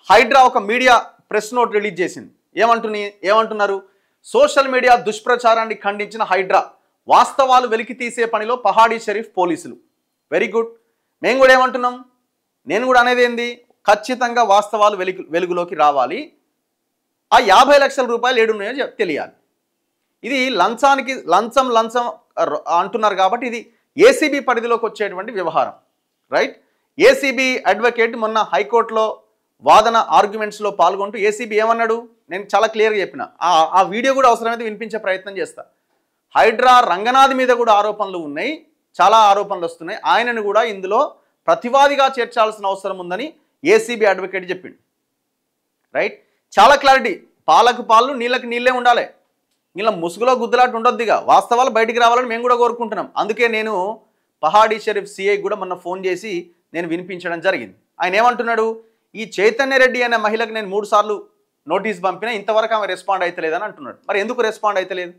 హైడ్రా ఒక media press note release చేసింది. ఏమంటున్నారు? సోషల్ మీడియా దుష్ప్రచారాన్ని ఖండించిన హైడ్రా, వాస్తవాలు వెలికి తీసే పనిలో పహాడీ షరీఫ్ పోలీసులు. Very good. మేము కూడా ఏమంటున్నాం? నేను కూడా అనేది ఏంది? ఖచ్చితంగా వాస్తవాలు వెలుగులోకి రావాలి. ఆ 50 లక్షల రూపాయలు ఏడున్నాయో తెలియాలి. ఇది లంచం అంటున్నారు కాబట్టి ఇది ఏసీబీ పరిధిలోకి వచ్చేటువంటి వ్యవహారం, రైట్? ఏసీబీ అడ్వకేట్ మొన్న హైకోర్టులో వాదన ఆర్గ్యుమెంట్స్లో పాల్గొంటూ ఏసీబీ ఏమన్నాడు? నేను చాలా క్లియర్గా చెప్పిన. ఆ వీడియో కూడా అవసరమైతే వినిపించే ప్రయత్నం చేస్తా. హైడ్రా రంగనాథ్ మీద కూడా ఆరోపణలు ఉన్నాయి, చాలా ఆరోపణలు వస్తున్నాయి. ఆయనను కూడా ఇందులో ప్రతివాదిగా చేర్చాల్సిన అవసరం ఉందని ఏసీబీ అడ్వకేట్ చెప్పిండు, రైట్? చాలా క్లారిటీ. పాలకు పాలు నీళ్ళకి నీళ్ళే ఉండాలి. ఇలా ముసుగులో గుద్దులాట ఉండొద్దిగా. వాస్తవాలు బయటికి రావాలని మేము కూడా కోరుకుంటున్నాం. అందుకే నేను పహాడీ షరీఫ్ సిఐ కూడా మొన్న ఫోన్ చేసి నేను వినిపించడం జరిగింది. ఆయన ఏమంటున్నాడు? ఈ చైతన్య రెడ్డి అనే మహిళకు నేను 3 సార్లు నోటీస్ పంపినా, ఇంతవరకు ఆమె రెస్పాండ్ అవుతలేదని అంటున్నాడు. మరి ఎందుకు రెస్పాండ్ అవుతలేదు?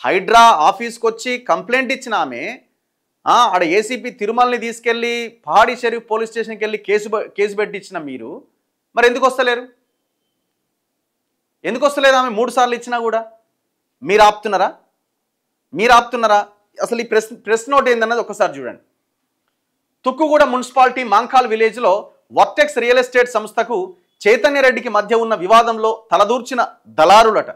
హైడ్రా ఆఫీస్కి వచ్చి కంప్లైంట్ ఇచ్చిన ఆమె ఆడ ఏసీపీ తిరుమలని తీసుకెళ్ళి పహాడీ షరీఫ్ పోలీస్ స్టేషన్కి వెళ్ళి కేసు పెట్టించిన మీరు మరి ఎందుకు వస్తలేరు? ఎందుకు వస్తలేదు? ఆమె 3 సార్లు ఇచ్చినా కూడా మీరు ఆపుతున్నారా? అసలు ఈ ప్రెస్ నోట్ ఏందన్నది ఒకసారి చూడండి. తుక్కుగూడ మున్సిపాలిటీ మాంకాల్ విలేజ్లో వర్టెక్స్ రియల్ ఎస్టేట్ సంస్థకు చైతన్య రెడ్డికి మధ్య ఉన్న వివాదంలో తలదూర్చిన దళారులట.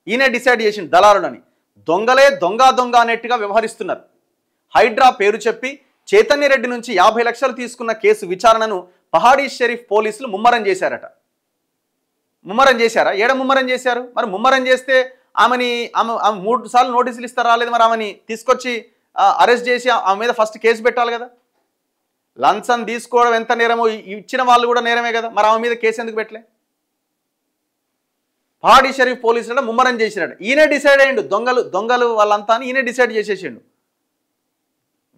ఈయనే డిసైడ్ చేసిన దళారులని. దొంగలే దొంగ అనేట్టుగా వ్యవహరిస్తున్నారు. హైడ్రా పేరు చెప్పి చైతన్య రెడ్డి నుంచి 50 లక్షలు తీసుకున్న కేసు విచారణను పహాడీ షరీఫ్ పోలీసులు ముమ్మరం చేశారట. ముమ్మరం చేశారా? ఏడ ముమ్మరం చేశారు? మరి ముమ్మరం చేస్తే ఆమె 3 సార్లు నోటీసులు ఇస్తారా? రాలేదు. మరి ఆమెని తీసుకొచ్చి అరెస్ట్ చేసి ఆమె మీద ఫస్ట్ కేసు పెట్టాలి కదా. లంచం తీసుకోవడం ఎంత నేరమో ఇచ్చిన వాళ్ళు కూడా నేరమే కదా. మరి ఆమె మీద కేసు ఎందుకు పెట్టలే? పహాడీ షరీఫ్ పోలీసులు ముమ్మరం చేసినట్టు ఈయనే డిసైడ్ అయ్యిండు. దొంగలు వాళ్ళంతా అని ఈయనే డిసైడ్ చేసేసిండు.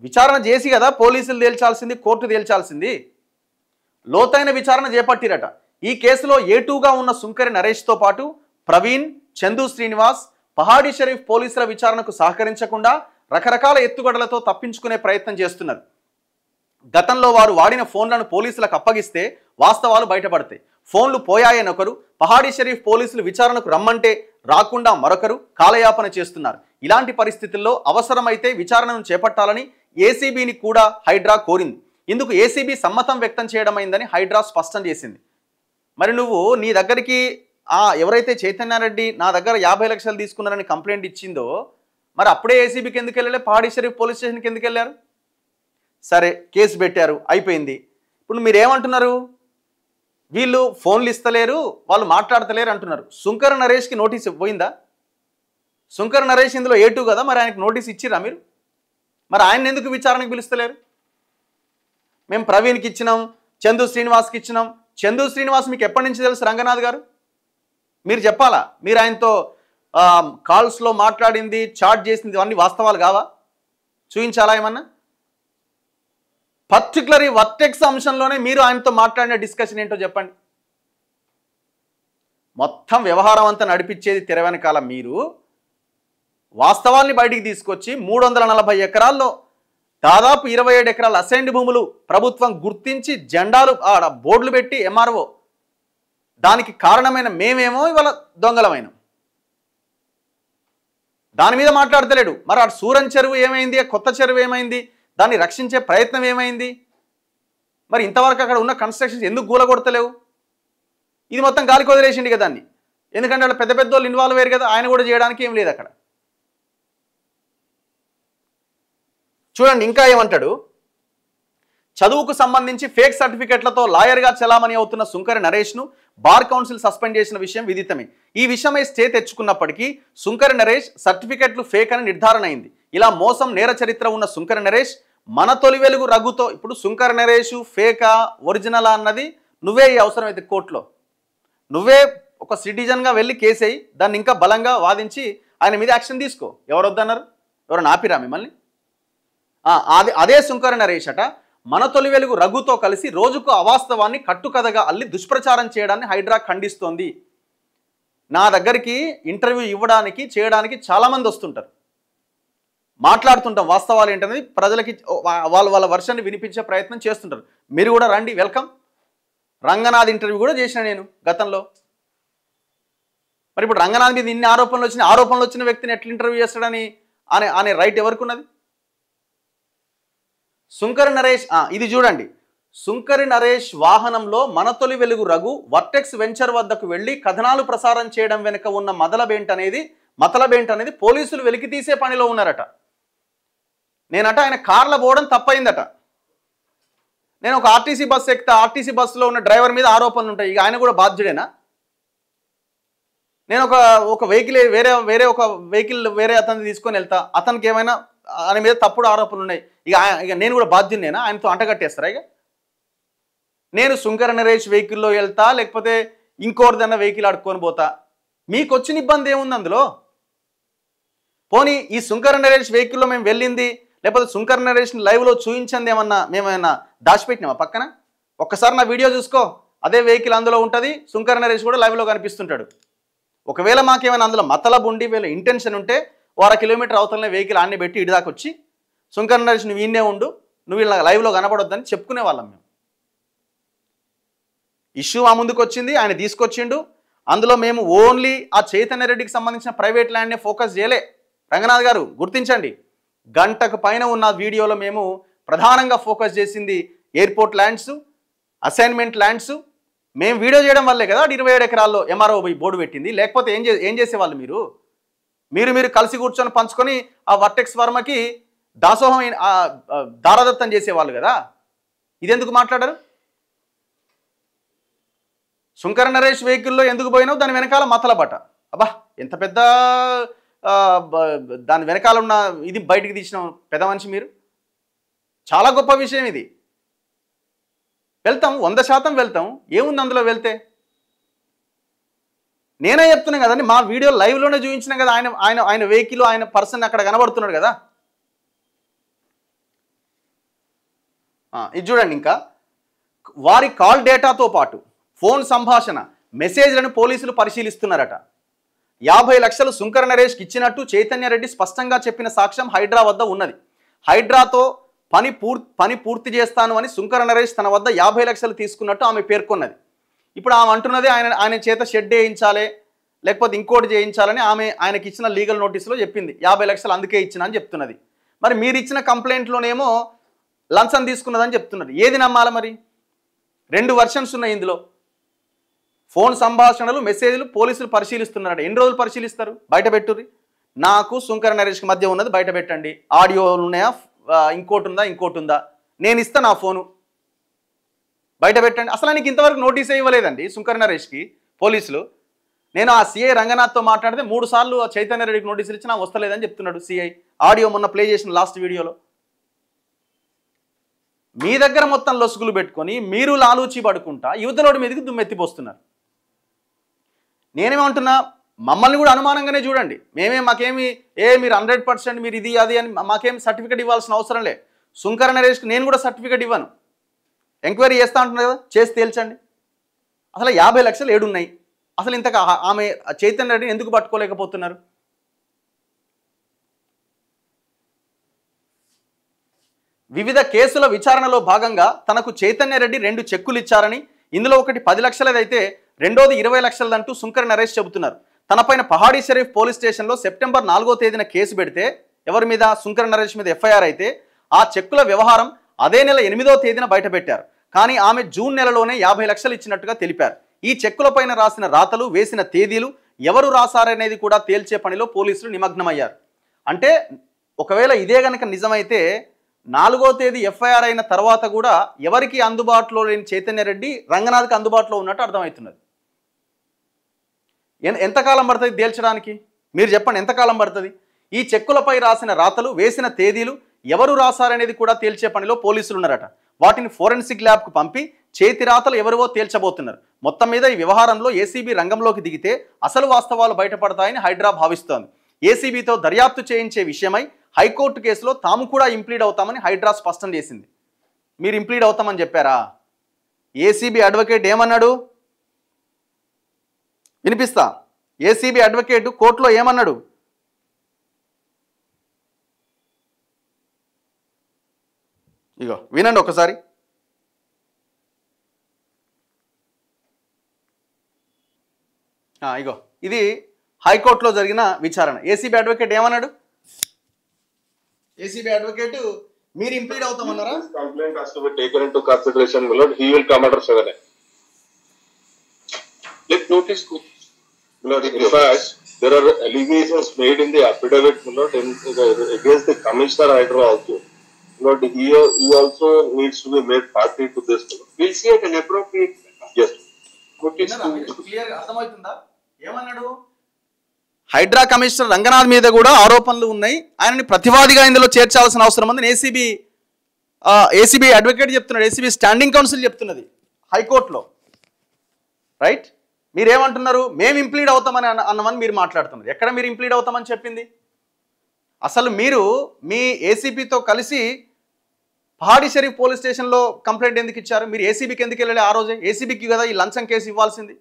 విచారణ చేసి కదా పోలీసులు తేల్చాల్సింది, కోర్టు తేల్చాల్సింది. లోతైన విచారణ చేపట్టిరట. ఈ కేసులో ఏటూగా ఉన్న సుంకరి నరేష్తో పాటు ప్రవీణ్, చందు శ్రీనివాస్ పహాడీ షరీఫ్ పోలీసుల విచారణకు సహకరించకుండా రకరకాల ఎత్తుగడలతో తప్పించుకునే ప్రయత్నం చేస్తున్నారు. గతంలో వారు వాడిన ఫోన్లను పోలీసులకు అప్పగిస్తే వాస్తవాలు బయటపడతాయి. ఫోన్లు పోయాయని ఒకరు, పహాడీ షరీఫ్ పోలీసులు విచారణకు రమ్మంటే రాకుండా మరొకరు కాలయాపన చేస్తున్నారు. ఇలాంటి పరిస్థితుల్లో అవసరమైతే విచారణను చేపట్టాలని ఏసీబీని కూడా హైడ్రా కోరింది. ఇందుకు ఏసీబీ సమ్మతం వ్యక్తం చేయడమైందని హైడ్రా స్పష్టం చేసింది. మరి నువ్వు నీ దగ్గరికి ఎవరైతే చైతన్యారెడ్డి నా దగ్గర 50 లక్షలు తీసుకున్నారని కంప్లైంట్ ఇచ్చిందో మరి అప్పుడే ఏసీబీకి ఎందుకు వెళ్ళలే? పహాడీ షరీఫ్ పోలీస్ స్టేషన్కి ఎందుకు వెళ్ళారు? సరే, కేసు పెట్టారు, అయిపోయింది. ఇప్పుడు మీరు ఏమంటున్నారు? వీళ్ళు ఫోన్లు ఇస్తలేరు, వాళ్ళు మాట్లాడతలేరు అంటున్నారు. సుంకర నరేష్కి నోటీస్ పోయిందా? సుంకర నరేష్ ఇందులో ఏటూ కదా, మరి ఆయనకు నోటీస్ ఇచ్చిరా మీరు? మరి ఆయన ఎందుకు విచారణకు పిలుస్తలేరు? మేము ప్రవీణ్కి ఇచ్చినాం, చందు శ్రీనివాస్కి ఇచ్చినాం. చందు శ్రీనివాస్ మీకు ఎప్పటి నుంచి తెలుసు? రంగనాథ్ గారు మీరు చెప్పాలా? మీరు ఆయనతో కాల్స్లో మాట్లాడింది, చాట్ చేసింది ఇవన్నీ వాస్తవాలు కావా? చూపించాలా ఏమన్నా? పర్టికులర్ ఈ వర్టెక్స్ అంశంలోనే మీరు ఆయనతో మాట్లాడిన డిస్కషన్ ఏంటో చెప్పండి. మొత్తం వ్యవహారం అంతా నడిపించేది తెర వెనకాల మీరు వాస్తవాల్ని బయటికి తీసుకొచ్చి 340 ఎకరాల్లో దాదాపు 27 ఎకరాల అసైన్డ్ భూములు ప్రభుత్వం గుర్తించి జెండాలు బోర్డులు పెట్టి ఎంఆర్ఓ దానికి కారణమైన మేమేమో ఇవాళ దొంగలమైన దాని మీద మాట్లాడతలేడు. మరి అటు సూరన్ చెరువు ఏమైంది? కొత్త చెరువు ఏమైంది? దాన్ని రక్షించే ప్రయత్నం ఏమైంది? మరి ఇంతవరకు అక్కడ ఉన్న కన్స్ట్రక్షన్స్ ఎందుకు గూలగొడతలేవు? ఇది మొత్తం గాలికి వదిలేసిండి కదా దాన్ని. ఎందుకంటే అక్కడ పెద్ద పెద్ద వాళ్ళు ఇన్వాల్వ్ అయ్యారు కదా, ఆయన కూడా చేయడానికి ఏం లేదు అక్కడ. చూడండి ఇంకా ఏమంటాడు? చదువుకు సంబంధించి ఫేక్ సర్టిఫికెట్లతో లాయర్గా చలామణి అవుతున్న సుంకరి నరేష్ను బార్ కౌన్సిల్ సస్పెండ్ చేసిన విషయం విదితమే. ఈ విషయమై స్టే తెచ్చుకున్నప్పటికీ సుంకరి నరేష్ సర్టిఫికెట్లు ఫేక్ అని నిర్ధారణ అయింది. ఇలా మోసం నేర చరిత్ర ఉన్న సుంకరి నరేష్ మన తొలి వెలుగు రఘుతో ఇప్పుడు సుంకరి నరేష్ ఫేకా ఒరిజినలా అన్నది నువ్వే ఈ అవసరమైతే కోర్టులో నువ్వే ఒక సిటిజన్గా వెళ్ళి కేసేయి, దాన్ని ఇంకా బలంగా వాదించి ఆయన మీద యాక్షన్ తీసుకో. ఎవరు వద్దన్నారు? ఎవరైనా ఆపిరా మిమ్మల్ని? అదే సుంకరి నరేష్ అట మన తొలి వెలుగు రఘుతో కలిసి రోజుకు అవాస్తవాన్ని కట్టుకథగా అల్లి దుష్ప్రచారం చేయడాన్ని హైడ్రా ఖండిస్తోంది. నా దగ్గరికి ఇంటర్వ్యూ ఇవ్వడానికి చేయడానికి చాలామంది వస్తుంటారు, మాట్లాడుతుంటాం వాస్తవాలు ఏంటనేది ప్రజలకి వాళ్ళ వర్షాన్ని వినిపించే ప్రయత్నం చేస్తుంటారు. మీరు కూడా రండి, వెల్కమ్ రంగనాథ్ ఇంటర్వ్యూ కూడా చేసిన నేను గతంలో. మరి ఇప్పుడు రంగనాథ్ మీద ఇన్ని ఆరోపణలు వచ్చిన వ్యక్తిని ఎట్లా ఇంటర్వ్యూ చేస్తాడని అనే రైట్ ఎవరికి ఉన్నది? సుంకర నరేష్ ఇది చూడండి. సుంకరి నరేష్ వాహనంలో మనతొలి వెలుగు రఘు వర్టెక్స్ వెంచర్ వద్దకు వెళ్ళి కథనాలు ప్రసారం చేయడం వెనుక ఉన్న మతలబేంట్ అనేది పోలీసులు వెలికి తీసే పనిలో ఉన్నారట. నేనట ఆయన కార్లో పోవడం తప్పైందట. నేను ఒక ఆర్టీసీ బస్సు ఎక్కితే ఆర్టీసీ బస్సులో ఉన్న డ్రైవర్ మీద ఆరోపణలు ఉంటాయి, ఇక ఆయన కూడా బాధ్యుడేనా? నేను ఒక వెహికల్ వేరే ఒక వెహికల్ వేరే అతన్ని తీసుకొని వెళ్తా, అతనికి ఏమైనా ఆయన మీద తప్పుడు ఆరోపణలు ఉన్నాయి, ఇక నేను కూడా బాధ్యునేనా? ఆయనతో అంటగట్టేస్తారా? ఇక నేను సుంకర నరేష్ వెహికల్లో వెళ్తా, లేకపోతే ఇంకోరిదన్నా వెహికల్ ఆడుకొని పోతా, మీకు వచ్చిన ఇబ్బంది ఏముంది అందులో? పోనీ ఈ సుంకర నరేష్ వెహికల్లో మేము వెళ్ళింది, లేకపోతే సుంకర నరేష్ని లైవ్లో చూపించింది మేమేమన్నా దాచిపెట్టినామా పక్కన? ఒక్కసారి నా వీడియో చూసుకో, అదే వెహికల్ అందులో ఉంటుంది, సుంకర నరేష్ కూడా లైవ్లో కనిపిస్తుంటాడు. ఒకవేళ మాకేమైనా అందులో మతలబు ఉండి వీళ్ళ ఇంటెన్షన్ ఉంటే 1 కిలోమీటర్ అవతలనే వెహికల్ ఆన్ని పెట్టి ఇడిదాకా వచ్చి సుంకర నరేష్ నువ్వు ఈయనే ఉండు, నువ్వు వీళ్ళ లైవ్లో కనపడొద్దని చెప్పుకునే వాళ్ళం మేము. ఇష్యూ మా ముందుకు వచ్చింది, ఆయన తీసుకొచ్చిండు. అందులో మేము ఓన్లీ ఆ చైతన్య రెడ్డికి సంబంధించిన ప్రైవేట్ ల్యాండ్నే ఫోకస్ చేయలే. రంగనాథ్ గారు గుర్తించండి, గంటకు పైన ఉన్న వీడియోలో మేము ప్రధానంగా ఫోకస్ చేసింది ఎయిర్పోర్ట్ ల్యాండ్స్, అసైన్మెంట్ ల్యాండ్స్. మేము వీడియో చేయడం వల్లే కదా 27 ఎకరాల్లో ఎంఆర్ఓ బోర్డు పెట్టింది. లేకపోతే ఏం చేసేవాళ్ళు? మీరు కలిసి కూర్చొని పంచుకొని ఆ వర్టెక్స్ వర్మకి దాసోహం దారాదత్తం చేసేవాళ్ళు కదా. ఇదెందుకు మాట్లాడారు? సుంకర నరేష్ వెహికల్లో ఎందుకు పోయినావు? దాని వెనకాల మతలబట. అబ్బా, ఎంత పెద్ద దాని వెనకాల ఉన్న ఇది బయటికి తీసిన పెద్ద మనిషి మీరు. చాలా గొప్ప విషయం ఇది. వెళ్తాం, 100% వెళ్తాం. ఏముంది అందులో వెళ్తే? నేనే చెప్తున్నాను కదండి, మా వీడియో లైవ్లోనే చూపించిన కదా, ఆయన వెహికల్, ఆయన పర్సన్ అక్కడ కనబడుతున్నాడు కదా. ఇది చూడండి, ఇంకా వారి కాల్ డేటాతో పాటు ఫోన్ సంభాషణ మెసేజ్లను పోలీసులు పరిశీలిస్తున్నారట. 50 లక్షలు సుంకర నరేష్కి ఇచ్చినట్టు చైతన్య రెడ్డి స్పష్టంగా చెప్పిన సాక్ష్యం హైడ్రా వద్ద ఉన్నది. హైడ్రాతో పని పూర్తి చేస్తాను అని సుంకర నరేష్ తన వద్ద 50 లక్షలు తీసుకున్నట్టు ఆమె పేర్కొన్నది. ఇప్పుడు ఆమె అంటున్నది ఆయన చేత షెడ్ వేయించాలి, లేకపోతే ఇంకోటి చేయించాలని ఆయనకి ఇచ్చిన లీగల్ నోటీసులో చెప్పింది. 50 లక్షలు అందుకే ఇచ్చిన అని చెప్తున్నది. మరి మీరు ఇచ్చిన కంప్లైంట్లోనేమో లంచం తీసుకున్నదని చెప్తున్నది. ఏది నమ్మాలి మరి? 2 వర్షన్స్ ఉన్నాయి ఇందులో. ఫోన్ సంభాషణలు, మెసేజ్లు పోలీసులు పరిశీలిస్తున్నారట. ఎన్ని రోజులు పరిశీలిస్తారు? బయట పెట్టుర్రి. నాకు సుంకర నరేష్కి మధ్య ఉన్నది బయట పెట్టండి. ఆడియోలు ఉన్నాయా, ఇంకోటి ఉందా, నేను ఇస్తా నా ఫోను, బయట పెట్టండి. అసలు ఆయనకి ఇంతవరకు నోటీస్ ఇవ్వలేదండి సుంకర నరేష్కి పోలీసులు. నేను ఆ సిఐ రంగనాథ్తో మాట్లాడితే 3 సార్లు చైతన్య రెడ్డికి నోటీసులు ఇచ్చినా వస్తలేదని చెప్తున్నాడు సిఐ. ఆడియో మొన్న ప్లే చేసిన లాస్ట్ వీడియోలో. మీ దగ్గర మొత్తం లొసుగులు పెట్టుకొని మీరు లాలూచి పడుకుంటా యువతలోడి మీదకి దుమ్మెత్తిపోస్తున్నారు. నేనేమంటున్నా, మమ్మల్ని కూడా అనుమానంగానే చూడండి. మాకేమి మీరు 100% మీరు ఇది అది అని మాకేమి సర్టిఫికేట్ ఇవ్వాల్సిన అవసరం లే. సుంకర నరేష్కి నేను కూడా సర్టిఫికేట్ ఇవ్వను. ఎంక్వైరీ చేస్తా అంటున్నారు కదా, చేసి తేల్చండి. అసలు 50 లక్షలు ఏడున్నాయి? అసలు ఇంతగా ఆమె చైతన్య రెడ్డిని ఎందుకు పట్టుకోలేకపోతున్నారు? వివిధ కేసుల విచారణలో భాగంగా తనకు చైతన్య రెడ్డి 2 చెక్కులు ఇచ్చారని, ఇందులో ఒకటి 10 లక్షలదైతే రెండోది 20 లక్షలదంటూ సుంకర నరేష్ చెబుతున్నారు. తనపైన పహాడీ షరీఫ్ పోలీస్ స్టేషన్లో సెప్టెంబర్ 4వ తేదీన కేసు పెడితే, ఎవరి మీద? సుంకర నరేష్ మీద ఎఫ్ఐఆర్ అయితే, ఆ చెక్కుల వ్యవహారం అదే నెల 8వ తేదీన బయటపెట్టారు. కానీ ఆమె జూన్ నెలలోనే 50 లక్షలు ఇచ్చినట్టుగా తెలిపారు. ఈ చెక్కులపైన రాసిన రాతలు, వేసిన తేదీలు ఎవరు రాశారనేది కూడా తేల్చే పనిలో పోలీసులు నిమగ్నమయ్యారు. అంటే ఒకవేళ ఇదే గనక నిజమైతే 4వ తేదీ ఎఫ్ఐఆర్ అయిన తర్వాత కూడా ఎవరికి అందుబాటులో లేని చైతన్య రెడ్డి రంగనాథ్కి అందుబాటులో ఉన్నట్టు అర్థమవుతున్నది. ఎంతకాలం పడుతుంది తేల్చడానికి? మీరు చెప్పండి, ఎంతకాలం పడుతుంది? ఈ చెక్కులపై రాసిన రాతలు, వేసిన తేదీలు ఎవరు రాశారనేది కూడా తేల్చే పనిలో పోలీసులు ఉన్నారట. వాటిని ఫోరెన్సిక్ ల్యాబ్కు పంపి చేతి రాతలు ఎవరివో తేల్చబోతున్నారు. మొత్తం మీద ఈ వ్యవహారంలో ఏసీబీ రంగంలోకి దిగితే అసలు వాస్తవాలు బయటపడతాయని హైడ్రా భావిస్తోంది. ఏసీబీతో దర్యాప్తు చేయించే విషయమై హైకోర్టు కేసులో తాము కూడా ఇంప్లీడ్ అవుతామని హైడ్రా స్పష్టం చేసింది. మీరు ఇంప్లీడ్ అవుతామని చెప్పారా? ఏసీబీ అడ్వకేట్ ఏమన్నాడు వినిపిస్తా. ఏసీబీ అడ్వకేట్ కోర్టులో ఏమన్నాడు? ఇగో వినండి ఒకసారి. ఇగో ఇది హైకోర్టులో జరిగిన విచారణ. ఏసీబీ అడ్వకేట్ ఏమన్నాడు? ఏసీబీ అడ్వకేట్ మీరు ఇంప్లీడ్ అవుతామన్నారా? Complaint has to be taken into consideration, my lord. He will come under 7A. Let notice, my lord, in fact, there are allegations made in the affidavit, my lord, against the commissioner Hydra also. My lord, he also needs to be made party to this. We'll see at an appropriate. Yes. Clear అర్థమవుతుందా? ఏమన్నాడు? Hydraa commissioner Ranganath మీద కూడా ఆరోపణలు ఉన్నాయి, ఆయనని ప్రతివాదిగా ఇందులో చేర్చాల్సిన అవసరం ఉందని ఏసీబీ అడ్వకేట్ చెప్తున్నాడు. ఏసీబీ స్టాండింగ్ కౌన్సిల్ చెప్తున్నది హైకోర్టులో. రైట్, మీరేమంటున్నారు? మేము ఇంప్లీడ్ అవుతామని అన్నమని మీరు మాట్లాడుతున్నారు. ఎక్కడ మీరు ఇంప్లీడ్ అవుతామని చెప్పింది? అసలు మీరు మీ ఏసీబీతో కలిసి పహాడి షరీఫ్ పోలీస్ స్టేషన్లో కంప్లైంట్ ఎందుకు ఇచ్చారు? మీరు ఏసీబీకి ఎందుకు వెళ్ళాలి? ఆ రోజే ఏసీబీకి కదా ఈ లంచం కేసు ఇవ్వాల్సింది.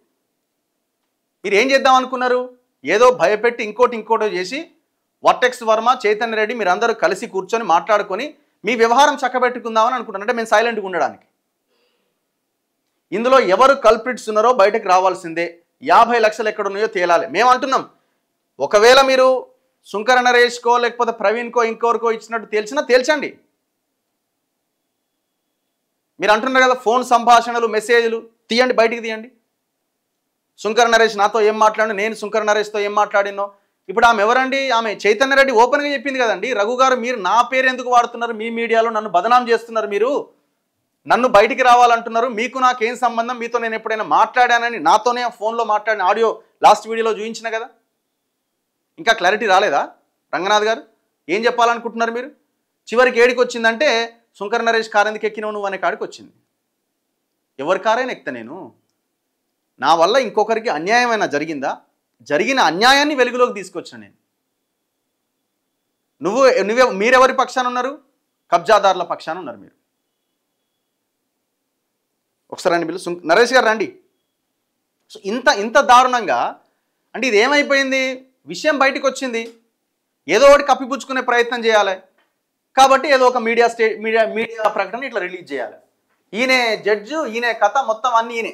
మీరు ఏం చేద్దాం అనుకున్నారు? ఏదో భయపెట్టి ఇంకోటో చేసి వర్టెక్స్ వర్మ, చైతన్య రెడ్డి మీరందరూ కలిసి కూర్చొని మాట్లాడుకొని మీ వ్యవహారం చక్కబెట్టుకుందామని అనుకుంటారు. అంటే మేము సైలెంట్గా ఉండడానికి. ఇందులో ఎవరు కల్ప్రిట్స్ ఉన్నారో బయటకు రావాల్సిందే. 50 లక్షలు ఎక్కడున్నాయో తేలాలి. మేము అంటున్నాం, ఒకవేళ మీరు శుంకర నరేష్కో లేకపోతే ప్రవీణ్కో ఇంకోరికో ఇచ్చినట్టు తేల్చండి. మీరు అంటున్నారు కదా ఫోన్ సంభాషణలు, మెసేజ్లు తీయండి, బయటికి తీయండి. శుంకర నరేష్ నాతో ఏం మాట్లాడినో, నేను శుంకర నరేష్తో ఏం మాట్లాడినో. ఇప్పుడు ఆమె ఎవరండి? ఆమె చైతన్య రెడ్డి ఓపెన్గా చెప్పింది కదండి, రఘు గారు మీరు నా పేరు ఎందుకు వాడుతున్నారు? మీ మీడియాలో నన్ను బదనాం చేస్తున్నారు, మీరు నన్ను బయటికి రావాలంటున్నారు, మీకు నాకేం సంబంధం? మీతో నేను ఎప్పుడైనా మాట్లాడానని నాతోనే ఫోన్లో మాట్లాడిన ఆడియో లాస్ట్ వీడియోలో చూపించిన కదా. ఇంకా క్లారిటీ రాలేదా రంగనాథ్ గారు? ఏం చెప్పాలనుకుంటున్నారు మీరు? చివరికి ఏడికి వచ్చిందంటే శుంకర నరేష్ కారు ఎందుకు ఎక్కినావు నువ్వు అనే కాడికి వచ్చింది. ఎవరి కారైనా ఎక్కుతా నేను? నా వల్ల ఇంకొకరికి అన్యాయమైనా జరిగిందా? జరిగిన అన్యాయాన్ని వెలుగులోకి తీసుకొచ్చిన నేను. మీరెవరి పక్షాన ఉన్నారు? కబ్జాదారుల పక్షాన ఉన్నారు మీరు. ఒకసారి రండి బిల్లు, నరేష్ గారు రండి. సో ఇంత దారుణంగా అంటే ఇది ఏమైపోయింది? విషయం బయటకు వచ్చింది, ఏదో ఒకటి కప్పిపుచ్చుకునే ప్రయత్నం చేయాలి కాబట్టి ఏదో ఒక మీడియా ప్రకటన ఇట్లా రిలీజ్ చేయాలి. ఈయనే జడ్జు, ఈయనే కథ, మొత్తం అన్నీ ఈయనే.